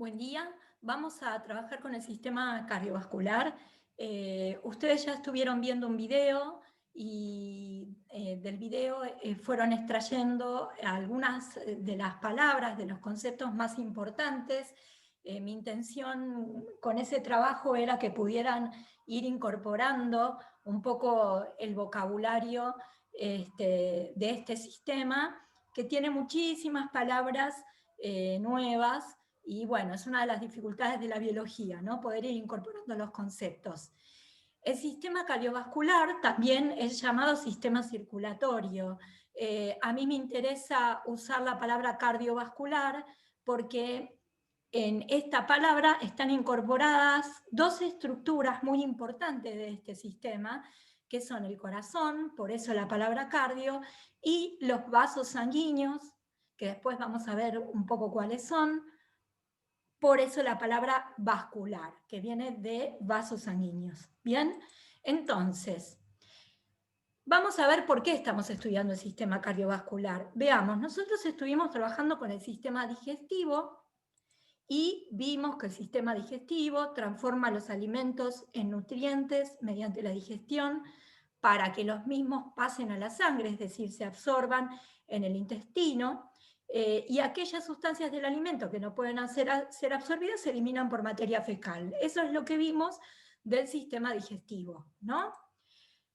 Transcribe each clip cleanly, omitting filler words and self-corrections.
Buen día, vamos a trabajar con el sistema cardiovascular. Ustedes ya estuvieron viendo un video y del video fueron extrayendo algunas de las palabras, de los conceptos más importantes. Mi intención con ese trabajo era que pudieran ir incorporando un poco el vocabulario de este sistema, que tiene muchísimas palabras nuevas. Y bueno, es una de las dificultades de la biología, ¿no? Poder ir incorporando los conceptos. El sistema cardiovascular también es llamado sistema circulatorio. A mí me interesa usar la palabra cardiovascular porque en esta palabra están incorporadas dos estructuras muy importantes de este sistema, que son el corazón, por eso la palabra cardio, y los vasos sanguíneos, que después vamos a ver un poco cuáles son. Por eso la palabra vascular, que viene de vasos sanguíneos. ¿Bien? Entonces, vamos a ver por qué estamos estudiando el sistema cardiovascular. Veamos, nosotros estuvimos trabajando con el sistema digestivo y vimos que el sistema digestivo transforma los alimentos en nutrientes mediante la digestión para que los mismos pasen a la sangre, es decir, se absorban en el intestino, y aquellas sustancias del alimento que no pueden ser absorbidas se eliminan por materia fecal. Eso es lo que vimos del sistema digestivo, ¿no?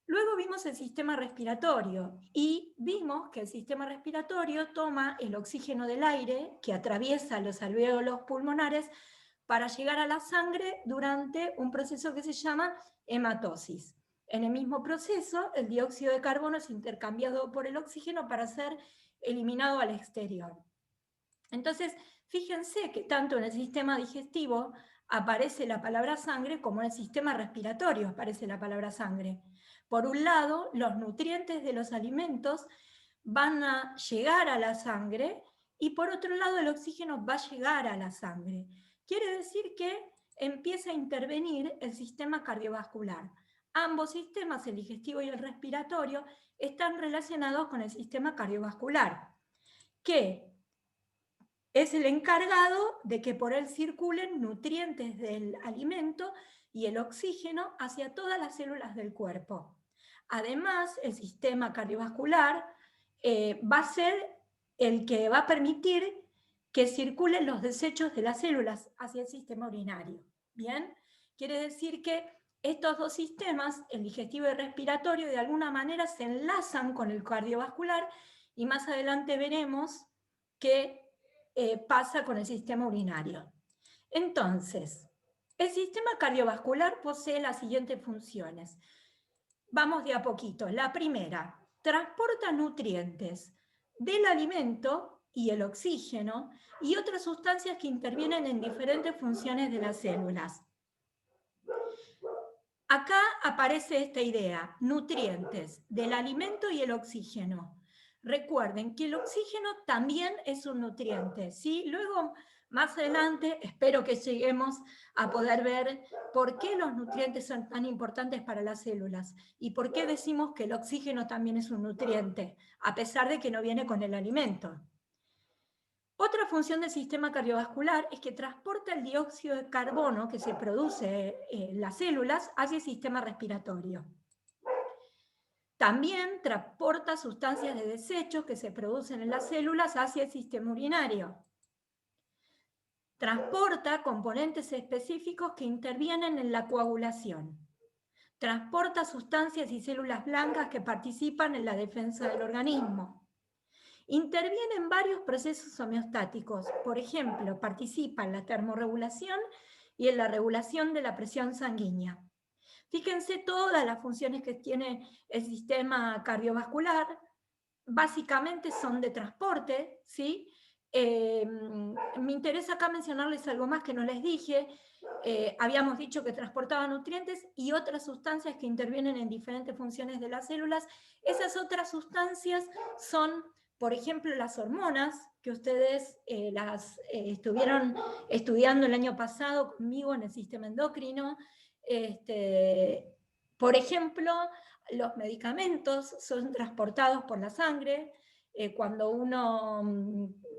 Luego vimos el sistema respiratorio y vimos que el sistema respiratorio toma el oxígeno del aire que atraviesa los alvéolos pulmonares para llegar a la sangre durante un proceso que se llama hematosis. En el mismo proceso, el dióxido de carbono es intercambiado por el oxígeno para ser eliminado al exterior. Entonces, fíjense que tanto en el sistema digestivo aparece la palabra sangre como en el sistema respiratorio aparece la palabra sangre. Por un lado, los nutrientes de los alimentos van a llegar a la sangre y por otro lado el oxígeno va a llegar a la sangre. Quiere decir que empieza a intervenir el sistema cardiovascular. Ambos sistemas, el digestivo y el respiratorio, están relacionados con el sistema cardiovascular, que es el encargado de que por él circulen nutrientes del alimento y el oxígeno hacia todas las células del cuerpo. Además, el sistema cardiovascular va a ser el que va a permitir que circulen los desechos de las células hacia el sistema urinario. ¿Bien? Quiere decir que estos dos sistemas, el digestivo y el respiratorio, de alguna manera se enlazan con el cardiovascular y más adelante veremos que pasa con el sistema urinario. Entonces, el sistema cardiovascular posee las siguientes funciones. Vamos de a poquito. La primera, transporta nutrientes del alimento y el oxígeno y otras sustancias que intervienen en diferentes funciones de las células. Acá aparece esta idea, nutrientes del alimento y el oxígeno. Recuerden que el oxígeno también es un nutriente, ¿sí? Luego, más adelante, espero que lleguemos a poder ver por qué los nutrientes son tan importantes para las células y por qué decimos que el oxígeno también es un nutriente, a pesar de que no viene con el alimento. Otra función del sistema cardiovascular es que transporta el dióxido de carbono que se produce en las células hacia el sistema respiratorio. También transporta sustancias de desechos que se producen en las células hacia el sistema urinario. Transporta componentes específicos que intervienen en la coagulación. Transporta sustancias y células blancas que participan en la defensa del organismo. Interviene en varios procesos homeostáticos, por ejemplo, participa en la termorregulación y en la regulación de la presión sanguínea. Fíjense todas las funciones que tiene el sistema cardiovascular, básicamente son de transporte, ¿sí? Me interesa acá mencionarles algo más que no les dije. Habíamos dicho que transportaba nutrientes y otras sustancias que intervienen en diferentes funciones de las células. Esas otras sustancias son, por ejemplo, las hormonas, que ustedes las estuvieron estudiando el año pasado conmigo en el sistema endocrino. Por ejemplo, los medicamentos son transportados por la sangre. Cuando uno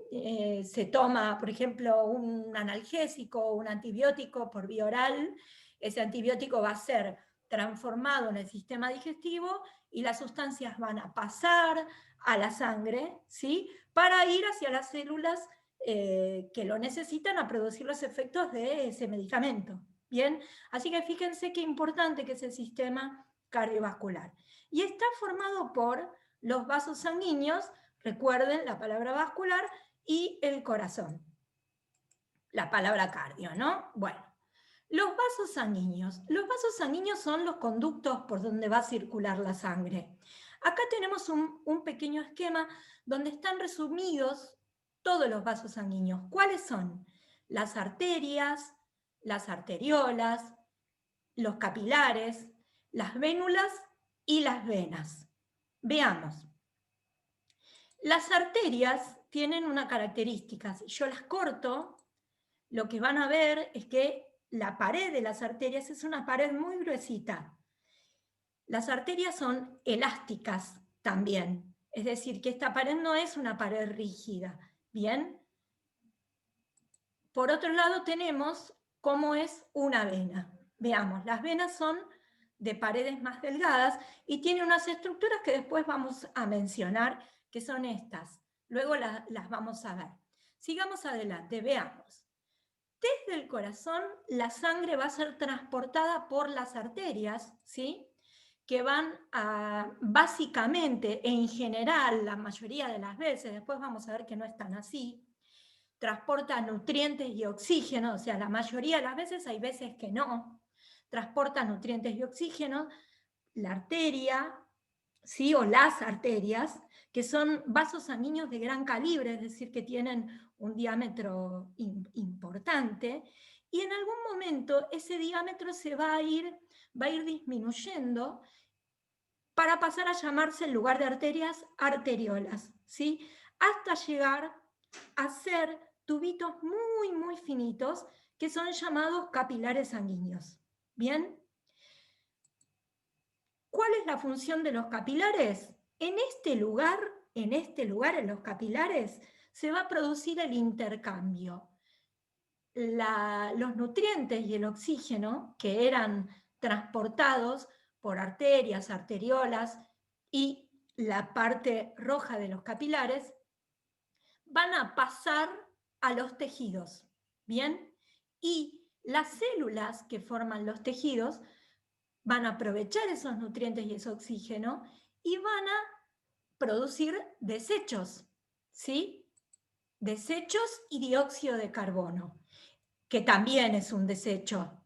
se toma, por ejemplo, un analgésico o un antibiótico por vía oral, ese antibiótico va a ser transformado en el sistema digestivo y las sustancias van a pasar a la sangre, ¿sí? Para ir hacia las células que lo necesitan a producir los efectos de ese medicamento. Bien, así que fíjense qué importante que es el sistema cardiovascular. Y está formado por los vasos sanguíneos, recuerden la palabra vascular, y el corazón. La palabra cardio, ¿no? Bueno, los vasos sanguíneos. Los vasos sanguíneos son los conductos por donde va a circular la sangre. Acá tenemos un pequeño esquema donde están resumidos todos los vasos sanguíneos. ¿Cuáles son? Las arterias, las arteriolas, los capilares, las vénulas y las venas. Veamos. Las arterias tienen una característica. Si yo las corto, lo que van a ver es que la pared de las arterias es una pared muy gruesita. Las arterias son elásticas también, es decir, que esta pared no es una pared rígida. Bien. Por otro lado tenemos cómo es una vena. Veamos, las venas son de paredes más delgadas y tienen unas estructuras que después vamos a mencionar, que son estas. Luego las vamos a ver. Sigamos adelante, veamos. Desde el corazón la sangre va a ser transportada por las arterias, ¿sí? Que van a, básicamente, en general, la mayoría de las veces, después vamos a ver que no es tan así, transporta nutrientes y oxígeno, o sea, la mayoría de las veces, hay veces que no, transporta nutrientes y oxígeno, la arteria, ¿sí? O las arterias, que son vasos sanguíneos de gran calibre, es decir, que tienen un diámetro importante, y en algún momento ese diámetro se va a ir disminuyendo para pasar a llamarse, en lugar de arterias, arteriolas, ¿sí? Hasta llegar a ser tubitos muy, muy finitos que son llamados capilares sanguíneos. ¿Bien? ¿Cuál es la función de los capilares? En este lugar, en los capilares, se va a producir el intercambio. Los nutrientes y el oxígeno, que eran transportados por arterias, arteriolas y la parte roja de los capilares, van a pasar a los tejidos, ¿bien? Y las células que forman los tejidos van a aprovechar esos nutrientes y ese oxígeno y van a producir desechos, ¿sí? Desechos y dióxido de carbono, que también es un desecho,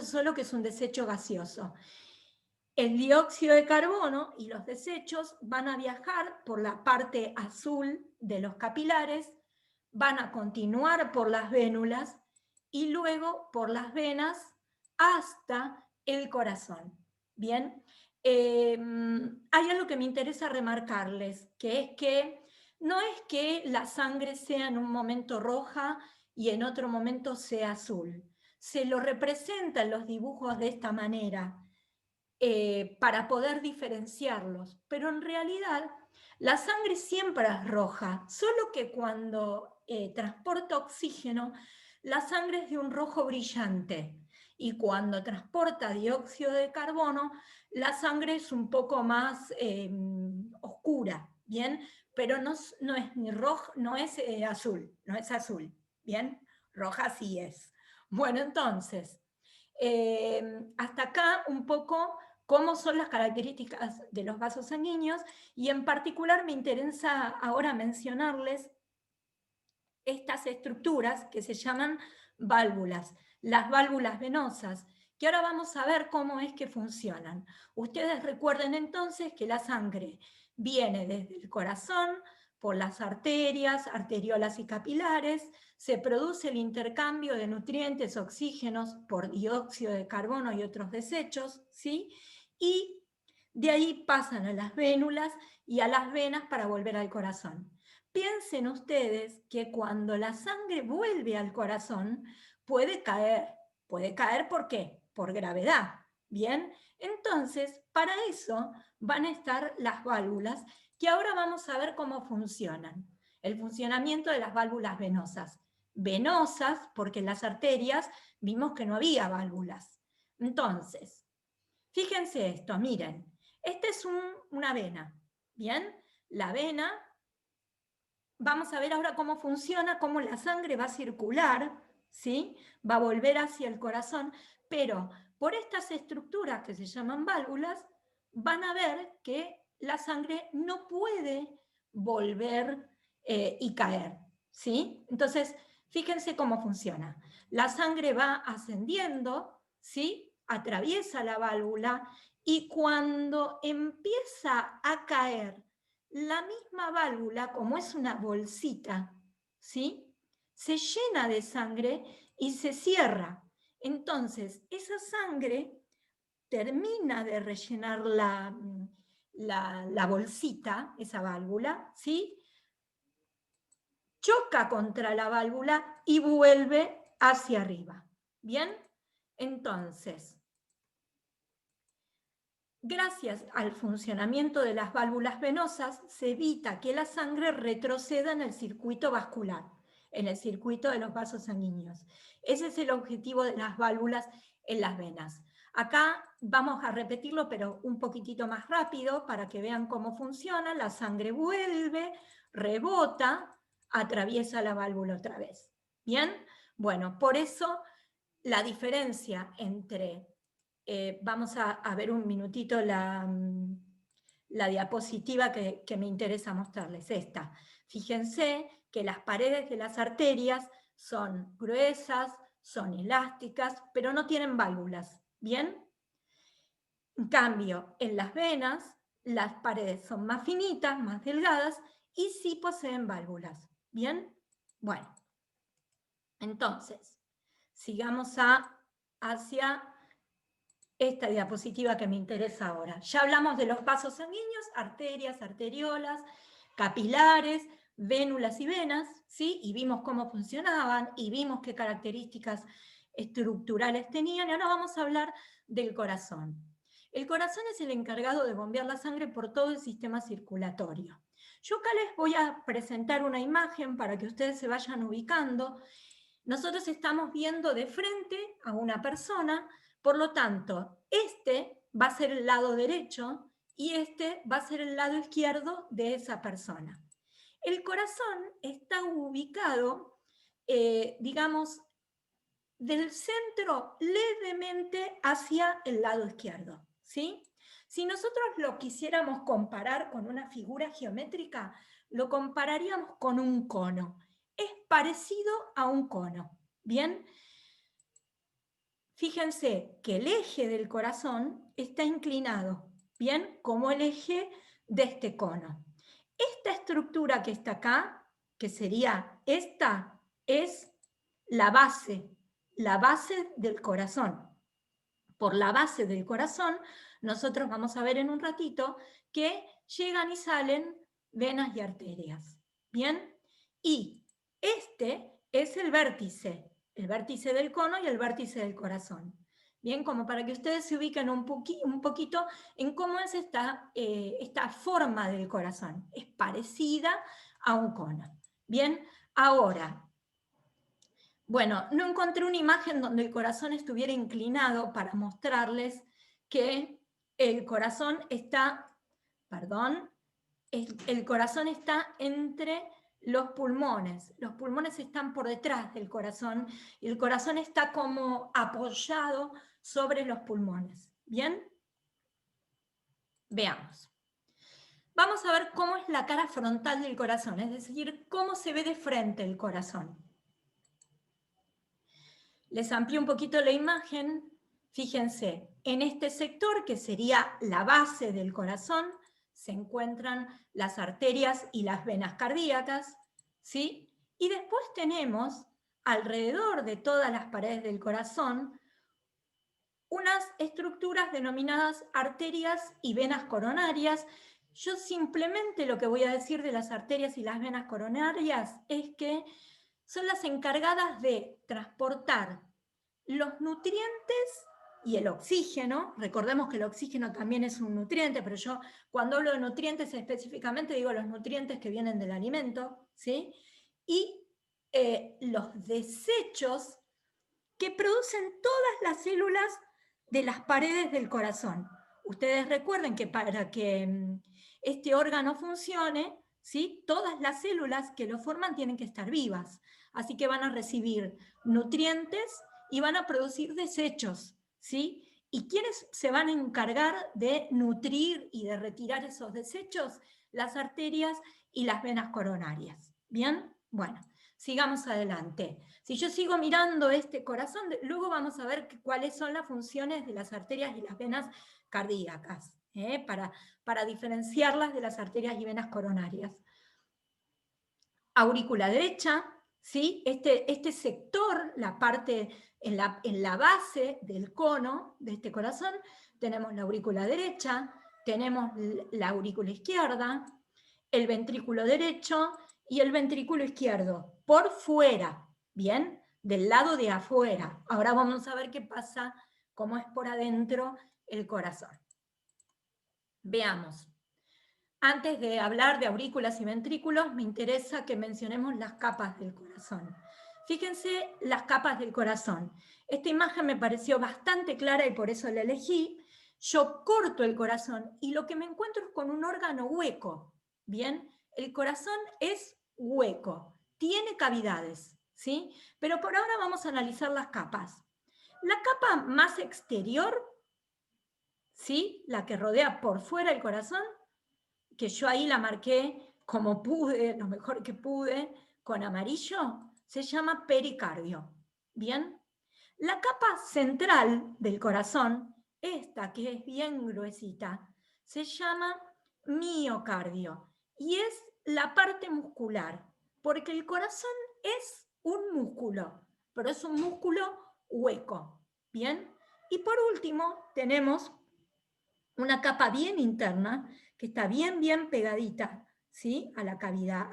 solo que es un desecho gaseoso. El dióxido de carbono y los desechos van a viajar por la parte azul de los capilares, van a continuar por las vénulas y luego por las venas hasta el corazón. Bien, hay algo que me interesa remarcarles, que es que no es que la sangre sea en un momento roja y en otro momento sea azul. Se lo representa en los dibujos de esta manera. Para poder diferenciarlos, pero en realidad la sangre siempre es roja, solo que cuando transporta oxígeno, la sangre es de un rojo brillante, y cuando transporta dióxido de carbono, la sangre es un poco más oscura, ¿bien? Pero no es ni rojo, no es azul, no es azul, ¿bien? Roja sí es. Bueno, entonces, hasta acá un poco cómo son las características de los vasos sanguíneos, y en particular me interesa ahora mencionarles estas estructuras que se llaman válvulas, las válvulas venosas, que ahora vamos a ver cómo es que funcionan. Ustedes recuerden entonces que la sangre viene desde el corazón, por las arterias, arteriolas y capilares, se produce el intercambio de nutrientes, oxígenos por dióxido de carbono y otros desechos, ¿sí? Y de ahí pasan a las vénulas y a las venas para volver al corazón. Piensen ustedes que cuando la sangre vuelve al corazón, puede caer. ¿Puede caer por qué? Por gravedad. Bien, entonces para eso van a estar las válvulas, que ahora vamos a ver cómo funcionan. el funcionamiento de las válvulas venosas. Venosas, porque en las arterias vimos que no había válvulas. Entonces, fíjense esto, miren, esta es una vena, ¿bien? La vena, vamos a ver ahora cómo funciona, cómo la sangre va a circular, ¿sí? Va a volver hacia el corazón, pero por estas estructuras que se llaman válvulas, van a ver que la sangre no puede volver y caer, ¿sí? Entonces, fíjense cómo funciona. La sangre va ascendiendo, ¿sí? Atraviesa la válvula y cuando empieza a caer la misma válvula, como es una bolsita, ¿sí? Se llena de sangre y se cierra. Entonces, esa sangre termina de rellenar la bolsita, esa válvula, ¿sí? Choca contra la válvula y vuelve hacia arriba. ¿Bien? Entonces, gracias al funcionamiento de las válvulas venosas, se evita que la sangre retroceda en el circuito vascular, en el circuito de los vasos sanguíneos. Ese es el objetivo de las válvulas en las venas. Acá vamos a repetirlo, pero un poquitito más rápido para que vean cómo funciona. La sangre vuelve, rebota, atraviesa la válvula otra vez. ¿Bien? Bueno, por eso la diferencia entre... vamos a ver un minutito la diapositiva que me interesa mostrarles, esta. Fíjense que las paredes de las arterias son gruesas, son elásticas, pero no tienen válvulas, ¿bien? En cambio, en las venas, las paredes son más finitas, más delgadas, y sí poseen válvulas, ¿bien? Bueno, entonces, sigamos hacia esta diapositiva que me interesa ahora. Ya hablamos de los vasos sanguíneos, arterias, arteriolas, capilares, vénulas y venas, ¿sí? Y vimos cómo funcionaban y vimos qué características estructurales tenían. Y ahora vamos a hablar del corazón. El corazón es el encargado de bombear la sangre por todo el sistema circulatorio. Yo acá les voy a presentar una imagen para que ustedes se vayan ubicando. Nosotros estamos viendo de frente a una persona. Por lo tanto, este va a ser el lado derecho y este va a ser el lado izquierdo de esa persona. El corazón está ubicado, digamos, del centro levemente hacia el lado izquierdo, ¿sí? Si nosotros lo quisiéramos comparar con una figura geométrica, lo compararíamos con un cono. Es parecido a un cono, ¿bien? Fíjense que el eje del corazón está inclinado, ¿bien? Como el eje de este cono. Esta estructura que está acá, que sería esta, es la base del corazón. Por la base del corazón, nosotros vamos a ver en un ratito que llegan y salen venas y arterias, ¿bien? Y este es el vértice del cono y el vértice del corazón. Bien, como para que ustedes se ubiquen un poquito en cómo es esta forma del corazón. Es parecida a un cono. Bien, ahora, bueno, no encontré una imagen donde el corazón estuviera inclinado para mostrarles que el corazón está, el corazón está entre los pulmones. Los pulmones están por detrás del corazón y el corazón está como apoyado sobre los pulmones. ¿Bien? Veamos. Vamos a ver cómo es la cara frontal del corazón, es decir, cómo se ve de frente el corazón. Les amplío un poquito la imagen. Fíjense, en este sector, que sería la base del corazón, se encuentran las arterias y las venas cardíacas, ¿sí? Y después tenemos, alrededor de todas las paredes del corazón, unas estructuras denominadas arterias y venas coronarias. Yo simplemente lo que voy a decir de las arterias y las venas coronarias es que son las encargadas de transportar los nutrientes y el oxígeno. Recordemos que el oxígeno también es un nutriente, pero yo cuando hablo de nutrientes específicamente digo los nutrientes que vienen del alimento, ¿sí? Y los desechos que producen todas las células de las paredes del corazón. Ustedes recuerden que para que este órgano funcione, ¿sí? Todas las células que lo forman tienen que estar vivas, así que van a recibir nutrientes y van a producir desechos, ¿sí? ¿Y quiénes se van a encargar de nutrir y de retirar esos desechos? Las arterias y las venas coronarias. ¿Bien? Bueno, sigamos adelante. Si yo sigo mirando este corazón, luego vamos a ver cuáles son las funciones de las arterias y las venas cardíacas, para diferenciarlas de las arterias y venas coronarias. Aurícula derecha, ¿sí? Este sector, la parte en la base del cono de este corazón, tenemos la aurícula derecha, tenemos la aurícula izquierda, el ventrículo derecho y el ventrículo izquierdo, por fuera, ¿bien? Del lado de afuera. Ahora vamos a ver qué pasa, cómo es por adentro el corazón. Veamos. Antes de hablar de aurículas y ventrículos, me interesa que mencionemos las capas del corazón. Fíjense las capas del corazón. Esta imagen me pareció bastante clara y por eso la elegí. Yo corto el corazón y lo que me encuentro es con un órgano hueco. Bien, el corazón es hueco, tiene cavidades, ¿sí? Pero por ahora vamos a analizar las capas. La capa más exterior, ¿sí? La que rodea por fuera el corazón, que yo ahí la marqué como pude, lo mejor que pude, con amarillo, se llama pericardio. ¿Bien? La capa central del corazón, esta que es bien gruesita, se llama miocardio y es la parte muscular, porque el corazón es un músculo, pero es un músculo hueco. ¿Bien? Y por último tenemos una capa bien interna que está bien pegadita, ¿sí? A la cavidad,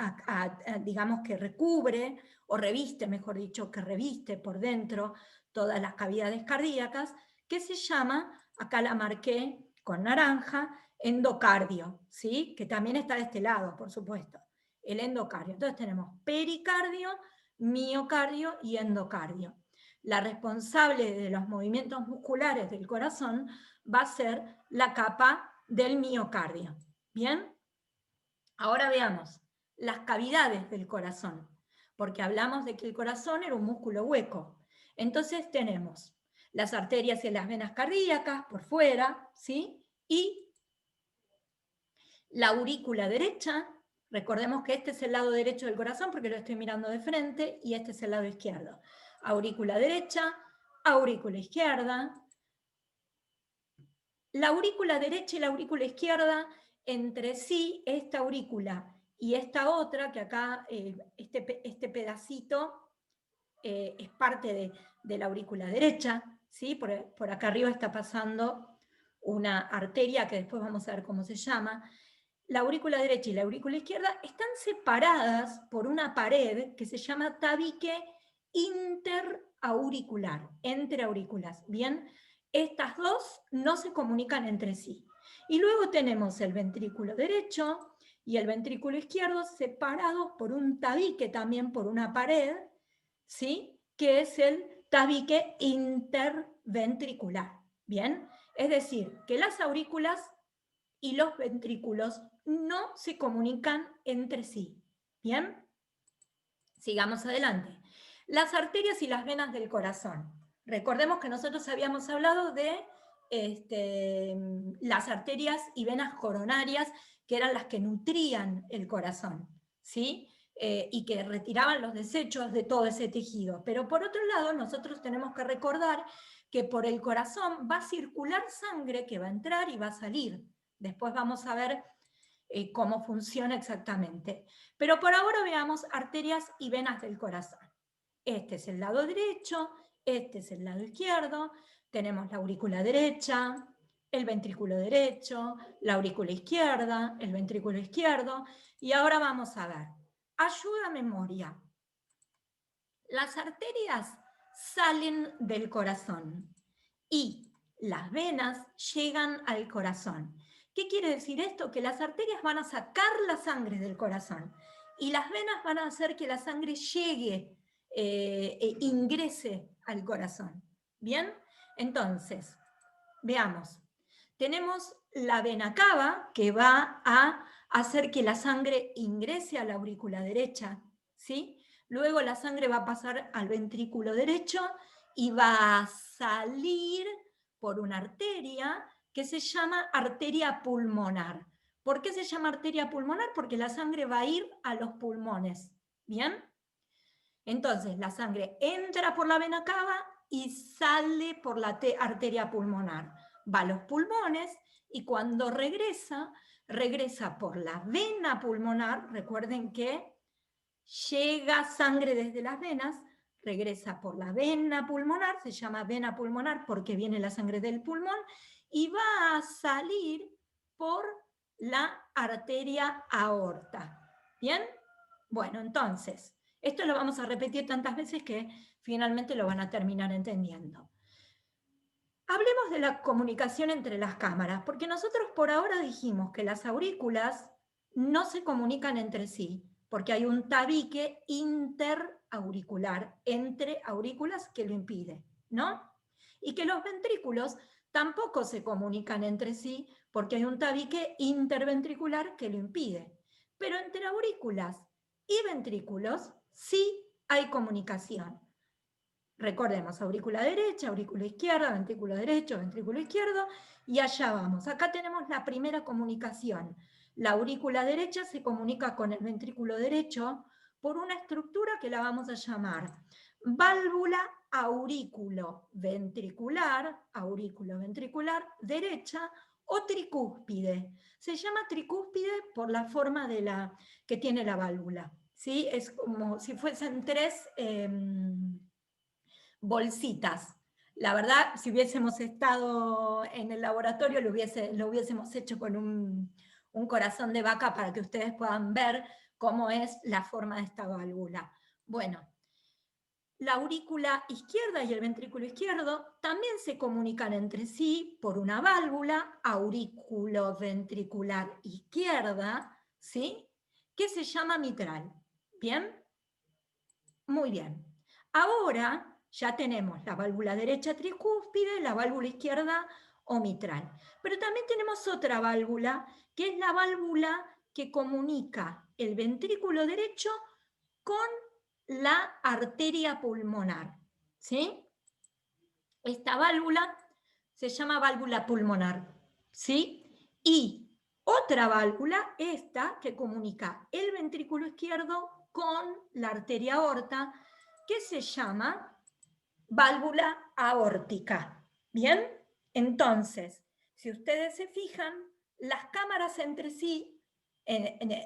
digamos que recubre o reviste, mejor dicho, que reviste por dentro todas las cavidades cardíacas, que se llama, acá la marqué con naranja, endocardio, ¿sí? Que también está de este lado, por supuesto, el endocardio. Entonces tenemos pericardio, miocardio y endocardio. La responsable de los movimientos musculares del corazón va a ser la capa del miocardio. ¿Bien? Ahora veamos las cavidades del corazón, porque hablamos de que el corazón era un músculo hueco. Entonces tenemos las arterias y las venas cardíacas por fuera, ¿sí? Y la aurícula derecha, recordemos que este es el lado derecho del corazón porque lo estoy mirando de frente, y este es el lado izquierdo. Aurícula derecha, aurícula izquierda. La aurícula derecha y la aurícula izquierda, entre sí, esta aurícula y esta otra, que acá este pedacito es parte de la aurícula derecha, ¿sí? Por acá arriba está pasando una arteria que después vamos a ver cómo se llama. La aurícula derecha y la aurícula izquierda están separadas por una pared que se llama tabique interauricular, entre aurículas, ¿bien? Estas dos no se comunican entre sí. Y luego tenemos el ventrículo derecho y el ventrículo izquierdo separados por un tabique, también por una pared, ¿sí? Que es el tabique interventricular, ¿bien? Es decir, que las aurículas y los ventrículos no se comunican entre sí. ¿Bien? Sigamos adelante. Las arterias y las venas del corazón. Recordemos que nosotros habíamos hablado de las arterias y venas coronarias, que eran las que nutrían el corazón, ¿sí? Y que retiraban los desechos de todo ese tejido. Pero por otro lado, nosotros tenemos que recordar que por el corazón va a circular sangre que va a entrar y va a salir. Después vamos a ver cómo funciona exactamente. Pero por ahora veamos arterias y venas del corazón. Este es el lado derecho, este es el lado izquierdo, tenemos la aurícula derecha, el ventrículo derecho, la aurícula izquierda, el ventrículo izquierdo, y ahora vamos a ver, ayuda a memoria. Las arterias salen del corazón y las venas llegan al corazón. ¿Qué quiere decir esto? Que las arterias van a sacar la sangre del corazón y las venas van a hacer que la sangre llegue, ingrese al corazón. ¿Bien? Entonces, veamos. Tenemos la vena cava, que va a hacer que la sangre ingrese a la aurícula derecha, ¿sí? Luego la sangre va a pasar al ventrículo derecho y va a salir por una arteria que se llama arteria pulmonar. ¿Por qué se llama arteria pulmonar? Porque la sangre va a ir a los pulmones, ¿bien? Entonces la sangre entra por la vena cava y sale por la arteria pulmonar. Va a los pulmones y cuando regresa, regresa por la vena pulmonar. Recuerden que llega sangre desde las venas, regresa por la vena pulmonar, se llama vena pulmonar porque viene la sangre del pulmón, y va a salir por la arteria aorta. ¿Bien? Bueno, entonces, esto lo vamos a repetir tantas veces que finalmente lo van a terminar entendiendo. Hablemos de la comunicación entre las cámaras, porque nosotros por ahora dijimos que las aurículas no se comunican entre sí, porque hay un tabique interauricular entre aurículas que lo impide, ¿no? Y que los ventrículos tampoco se comunican entre sí, porque hay un tabique interventricular que lo impide. Pero entre aurículas y ventrículos sí hay comunicación. Recordemos, aurícula derecha, aurícula izquierda, ventrículo derecho, ventrículo izquierdo, y allá vamos. Acá tenemos la primera comunicación. La aurícula derecha se comunica con el ventrículo derecho por una estructura que la vamos a llamar válvula aurículo-ventricular derecha, o tricúspide. Se llama tricúspide por la forma que tiene la válvula, ¿sí? Es como si fuesen tres bolsitas. La verdad, si hubiésemos estado en el laboratorio, lo hubiésemos hecho con un corazón de vaca para que ustedes puedan ver cómo es la forma de esta válvula. Bueno, la aurícula izquierda y el ventrículo izquierdo también se comunican entre sí por una válvula aurículo-ventricular izquierda, ¿sí? Que se llama mitral. ¿Bien? Muy bien. Ahora ya tenemos la válvula derecha tricúspide, la válvula izquierda o mitral. Pero también tenemos otra válvula, que es la válvula que comunica el ventrículo derecho con la arteria pulmonar. ¿Sí? Esta válvula se llama válvula pulmonar. ¿Sí? Y otra válvula, esta, que comunica el ventrículo izquierdo con la arteria aorta, que se llama válvula aórtica. ¿Bien? Entonces, si ustedes se fijan, las cámaras entre sí,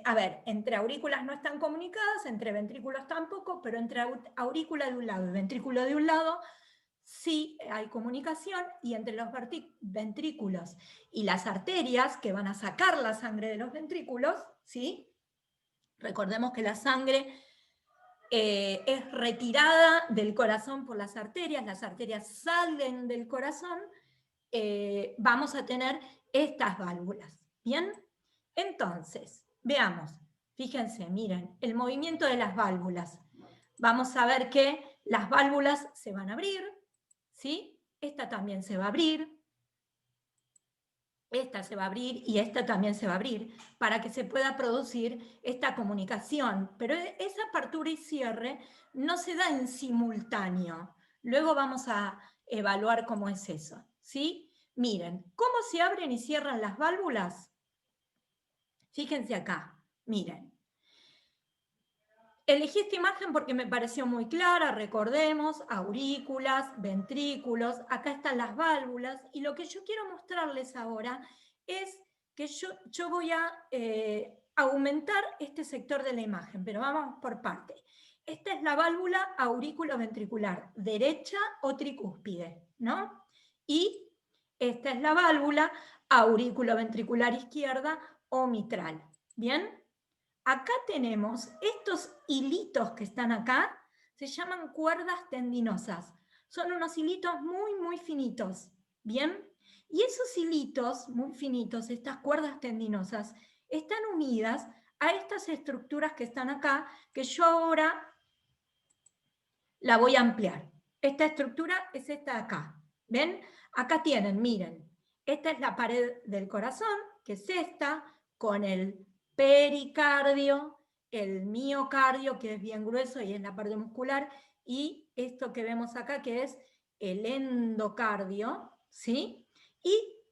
a ver, entre aurículas no están comunicadas, entre ventrículos tampoco, pero entre aurícula de un lado y ventrículo de un lado sí hay comunicación, y entre los ventrículos y las arterias que van a sacar la sangre de los ventrículos, ¿sí? Recordemos que la sangre es retirada del corazón por las arterias salen del corazón, vamos a tener estas válvulas. ¿Bien? Entonces, veamos, fíjense, miren, el movimiento de las válvulas. Vamos a ver que las válvulas se van a abrir, ¿sí? Esta también se va a abrir, esta se va a abrir y esta también se va a abrir, para que se pueda producir esta comunicación. Pero esa apertura y cierre no se da en simultáneo. Luego vamos a evaluar cómo es eso, ¿sí? Miren, ¿cómo se abren y cierran las válvulas? Fíjense acá, miren. Elegí esta imagen porque me pareció muy clara, recordemos, aurículas, ventrículos, acá están las válvulas, y lo que yo quiero mostrarles ahora es que yo voy a aumentar este sector de la imagen, pero vamos por parte. Esta es la válvula aurículo-ventricular, derecha o tricúspide, ¿no? Y esta es la válvula aurículo-ventricular izquierda o mitral, ¿bien? Acá tenemos estos hilitos que están acá, se llaman cuerdas tendinosas. Son unos hilitos muy, muy finitos, ¿Bien? Y esos hilitos muy finitos, estas cuerdas tendinosas, están unidas a estas estructuras que están acá, que yo ahora la voy a ampliar. Esta estructura es esta de acá. ¿Ven? Acá tienen, miren, esta es la pared del corazón, que es esta, con el pericardio, el miocardio, que es bien grueso y es la parte muscular, y esto que vemos acá, que es el endocardio, ¿sí? Y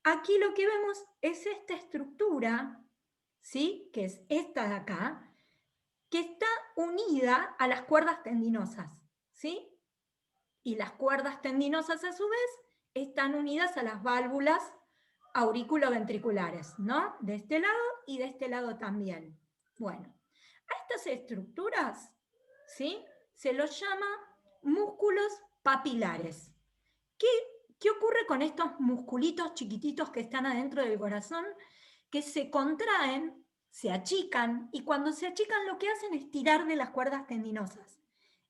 aquí lo que vemos es esta estructura, ¿sí? Que es esta de acá, que está unida a las cuerdas tendinosas, ¿sí? Y las cuerdas tendinosas a su vez están unidas a las válvulas auriculoventriculares, ¿no? De este lado y de este lado también. Bueno, a estas estructuras, ¿sí? Se los llama músculos papilares. ¿Qué ocurre con estos musculitos chiquititos que están adentro del corazón? Que se contraen, se achican, y cuando se achican lo que hacen es tirar de las cuerdas tendinosas.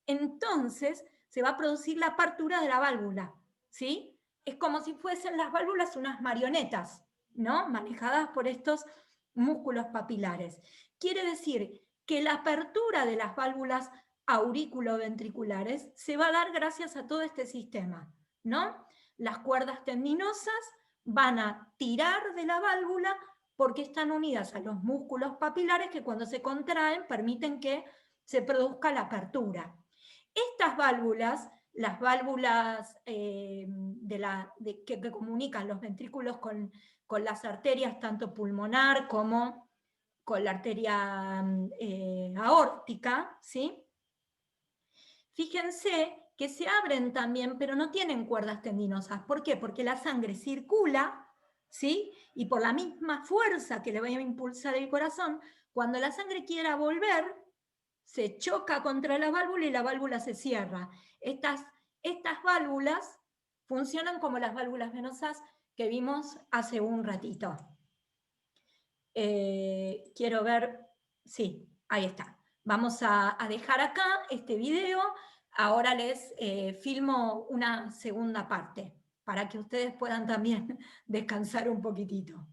Entonces se va a producir la apertura de la válvula, ¿sí? Es como si fuesen las válvulas unas marionetas, ¿no? Manejadas por estos músculos papilares. Quiere decir que la apertura de las válvulas auriculoventriculares se va a dar gracias a todo este sistema, ¿no? Las cuerdas tendinosas van a tirar de la válvula porque están unidas a los músculos papilares que cuando se contraen permiten que se produzca la apertura. Estas válvulas, las válvulas que comunican los ventrículos con las arterias, tanto pulmonar como con la arteria aórtica, ¿sí? Fíjense que se abren también, pero no tienen cuerdas tendinosas. ¿Por qué? Porque la sangre circula, ¿sí? Y por la misma fuerza que le va a impulsar el corazón, cuando la sangre quiera volver, se choca contra la válvula y la válvula se cierra. Estas válvulas funcionan como las válvulas venosas que vimos hace un ratito. Quiero ver, sí, ahí está. Vamos a dejar acá este video. Ahora les filmo una segunda parte para que ustedes puedan también descansar un poquitito.